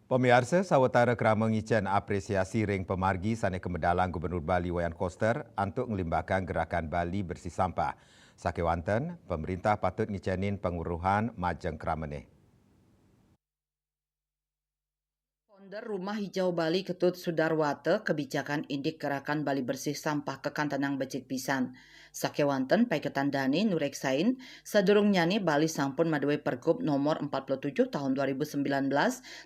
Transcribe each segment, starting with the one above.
Pemirsa sawetara kerama ngicen apresiasi ring pemargi sane kemedalang Gubernur Bali Wayan Koster untuk ngelimbahkan gerakan Bali bersih sampah. Sakewanten, pemerintah patut ngicenin penguruhan majeng keramane. Founder Rumah Hijau Bali Ketut Sudarwate kebijakan indik gerakan Bali bersih sampah kekantenang becik pisan. Sakewanten paiketan Dani Nureksain sadurung nyani Bali sampun maduwe Pergub nomor 47 tahun 2019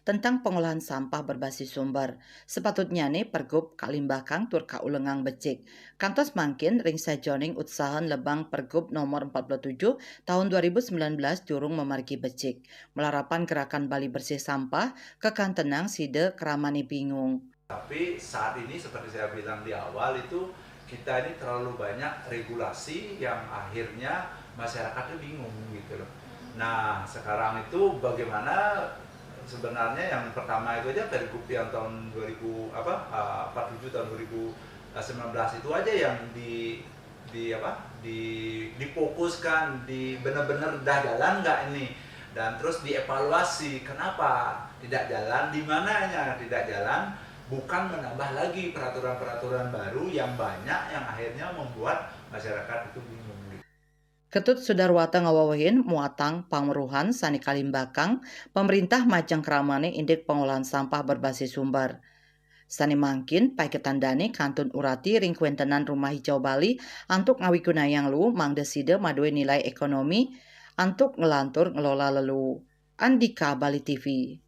tentang pengolahan sampah berbasis sumber. Sepatutnya nih Pergub kalimbakang tur kaulengang becik. Kantos mangkin ring sajoning utsahan lebang Pergub nomor 47 tahun 2019 durung memargi becik. Melarapan gerakan Bali bersih sampah kekantenang side keramani bingung. Tapi saat ini seperti saya bilang di awal itu kita ini terlalu banyak regulasi yang akhirnya masyarakatnya bingung gitu loh. Nah sekarang itu bagaimana sebenarnya yang pertama itu aja Pergub yang tahun 47 tahun 2019 itu aja yang difokuskan di benar-benar dah jalan nggak ini, dan terus dievaluasi kenapa tidak jalan, di mananya tidak jalan, bukan menambah lagi peraturan-peraturan baru yang banyak yang akhirnya membuat masyarakat itu bingung. Ketut Sudarwata ngawawahin muatang pangmeruhan sani kalimbakang pemerintah majang keramane indik pengolahan sampah berbasis sumber. Sani mangkin paiketan Dani kantun urati ring kuentenan Rumah Hijau Bali antuk ngawigunayang lu mangdeside madue nilai ekonomi antuk ngelantur ngelola lelu. Andika Bali TV.